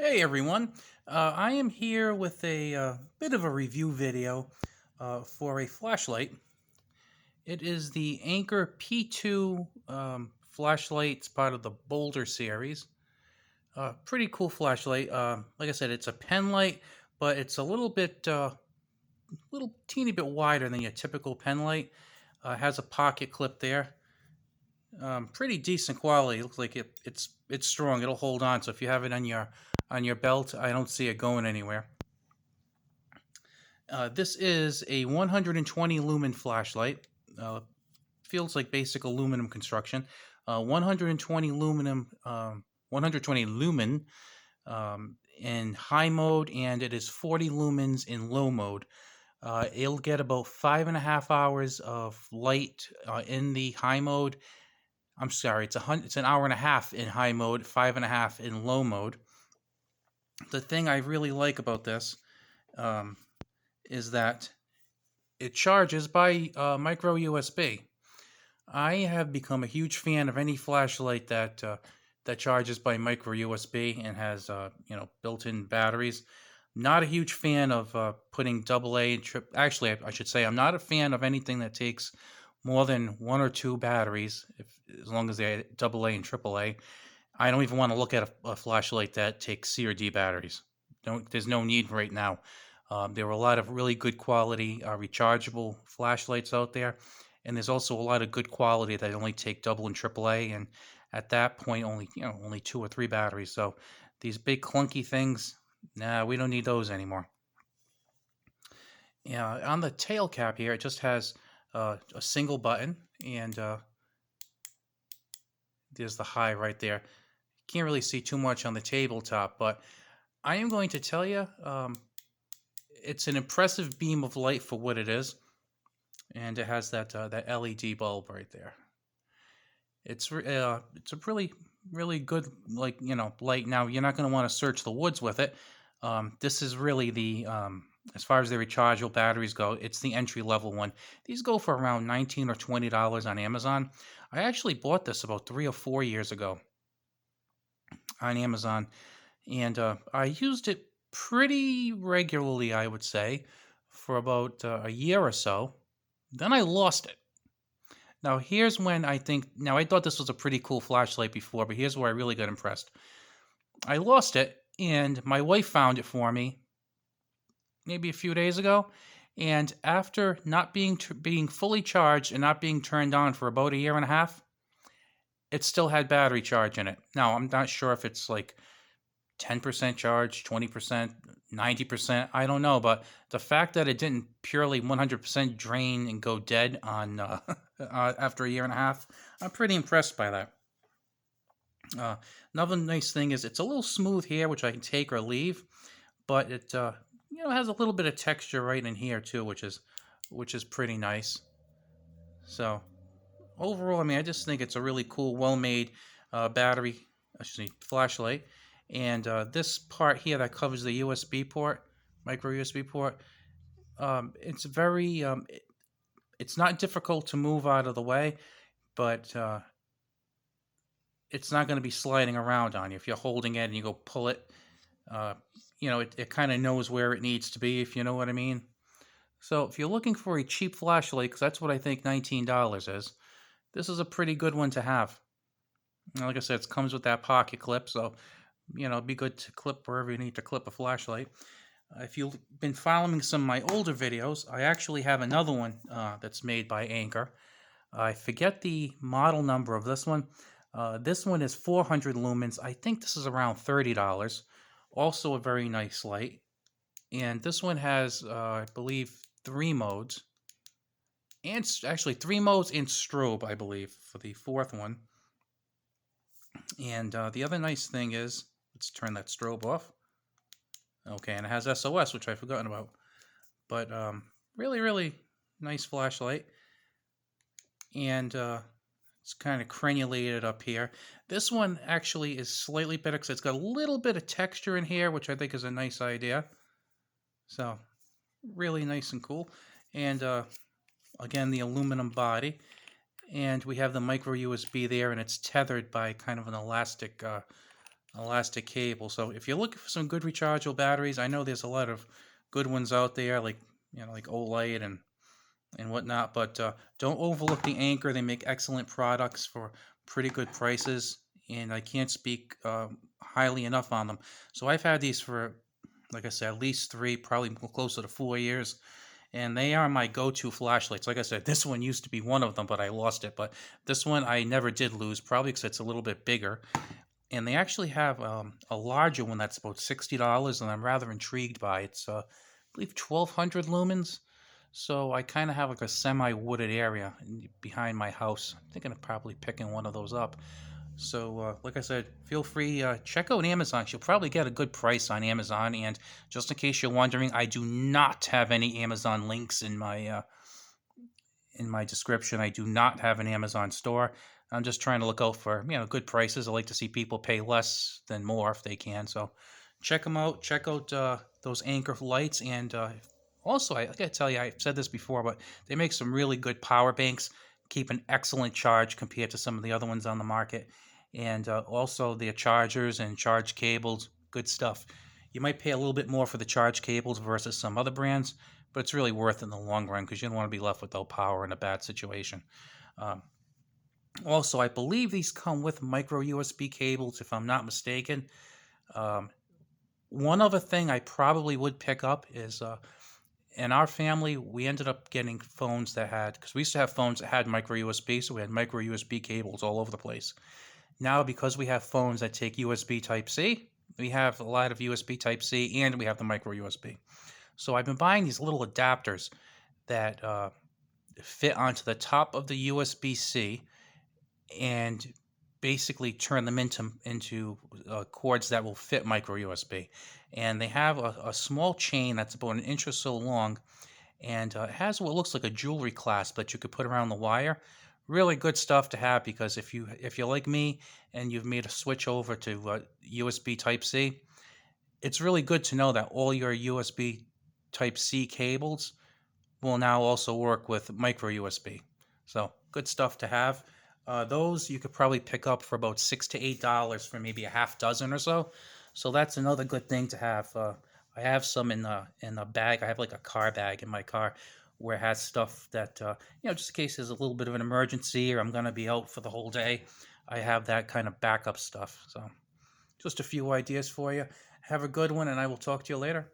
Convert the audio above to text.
Hey everyone, I am here with a bit of a review video for a flashlight. It is the Anker P2 flashlight. It's part of the Boulder series. Pretty cool flashlight. Like I said, it's a pen light, but it's a little teeny bit wider than your typical pen light. Has a pocket clip there. Pretty decent quality. It looks like it's strong. It'll hold on. So if you have it on your belt, I don't see it going anywhere. This is a 120 lumen flashlight. Feels like basic aluminum construction. 120 120 lumen in high mode, and it is 40 lumens in low mode. It'll get about 5.5 hours of light in the high mode. I'm sorry, it's an hour and a half in high mode, 5.5 in low mode. The thing I really like about this um, is that it charges by micro USB. I have become a huge fan of any flashlight that charges by micro USB and has built-in batteries. Not a huge fan of putting AA and trip. Actually, I should say I'm not a fan of anything that takes more than one or two batteries, as long as they're AA and AAA. I don't even want to look at a flashlight that takes C or D batteries. There's no need right now. There are a lot of really good quality rechargeable flashlights out there, and there's also a lot of good quality that only take double and AAA, and at that point only two or three batteries. So these big clunky things, nah, we don't need those anymore. Yeah, on the tail cap here, it just has a single button, and there's the high right there. Can't really see too much on the tabletop, but I am going to tell you, it's an impressive beam of light for what it is, and it has that LED bulb right there. It's a really good light. Now you're not going to want to search the woods with it. This is really the as far as the rechargeable batteries go, it's the entry level one. These go for around $19 or $20 on Amazon. I actually bought this about 3 or 4 years ago on Amazon, and I used it pretty regularly, I would say, for about a year or so. Then I lost it. Now, here's when I think. Now, I thought this was a pretty cool flashlight before, but here's where I really got impressed. I lost it, and my wife found it for me maybe a few days ago. And after not being fully charged and not being turned on for about a year and a half, it still had battery charge in it. Now, I'm not sure if it's like 10% charge, 20%, 90%. I don't know. But the fact that it didn't purely 100% drain and go dead on after a year and a half, I'm pretty impressed by that. Another nice thing is it's a little smooth here, which I can take or leave, but it has a little bit of texture right in here too, which is pretty nice. So overall, I mean, I just think it's a really cool, well-made battery, flashlight. And this part here that covers the USB port, micro USB port, it's very, it's not difficult to move out of the way, but it's not going to be sliding around on you. If you're holding it and you go pull it, uh, it kind of knows where it needs to be, if you know what I mean. So if you're looking for a cheap flashlight, because that's what I think $19 is, this is a pretty good one to have. And like I said, it comes with that pocket clip, so it'd be good to clip wherever you need to clip a flashlight. If you've been following some of my older videos, I actually have another one that's made by Anker. I forget the model number of this one. This one is 400 lumens. I think this is around $30. Also a very nice light. And this one has, I believe, 3 modes. And actually 3 modes and strobe, I believe, for the fourth one. And the other nice thing is, let's turn that strobe off. Okay, and it has SOS, which I've forgotten about. But really, really nice flashlight. And it's kind of crenulated up here. This one actually is slightly better because it's got a little bit of texture in here, which I think is a nice idea. So, really nice and cool. And again, the aluminum body. And we have the micro USB there, and it's tethered by kind of an elastic elastic cable. So if you're looking for some good rechargeable batteries, I know there's a lot of good ones out there, like like Olight and whatnot. But don't overlook the Anker. They make excellent products for pretty good prices, and I can't speak highly enough on them. So I've had these for, like I said, at least 3, probably closer to 4 years, and they are my go-to flashlights. Like I said, this one used to be one of them, but I lost it. But this one I never did lose, probably because it's a little bit bigger. And they actually have a larger one that's about $60, and I'm rather intrigued by it. It's, I believe, 1,200 lumens. So I kind of have like a semi-wooded area behind my house. I'm thinking of probably picking one of those up. So, like I said, feel free, check out Amazon. You'll probably get a good price on Amazon. And just in case you're wondering, I do not have any Amazon links in my description. I do not have an Amazon store. I'm just trying to look out for good prices. I like to see people pay less than more if they can. So check them out. Check out those Anker lights, and also I gotta tell you, I've said this before, but they make some really good power banks. Keep an excellent charge compared to some of the other ones on the market, and also their chargers and charge cables. Good stuff. You might pay a little bit more for the charge cables versus some other brands, but it's really worth it in the long run because you don't want to be left without power in a bad situation. Um, Also, I believe these come with micro USB cables, if I'm not mistaken. Um, One other thing I probably would pick up is in our family, we ended up getting phones that had, because we used to have phones that had micro USB, so we had micro USB cables all over the place. Now, because we have phones that take USB Type C, we have a lot of USB Type C and we have the micro USB. So I've been buying these little adapters that fit onto the top of the USB C and basically turn them into cords that will fit micro USB. And they have a small chain that's about an inch or so long, and it has what looks like a jewelry clasp that you could put around the wire. Really good stuff to have, because if you're like me and you've made a switch over to USB Type C, it's really good to know that all your USB Type C cables will now also work with micro USB. So good stuff to have. Those you could probably pick up for about $6 to $8 for maybe a half dozen or so. So that's another good thing to have. I have some in a bag. I have like a car bag in my car where it has stuff that just in case there's a little bit of an emergency or I'm gonna be out for the whole day. I have that kind of backup stuff. So just a few ideas for you. Have a good one, and I will talk to you later.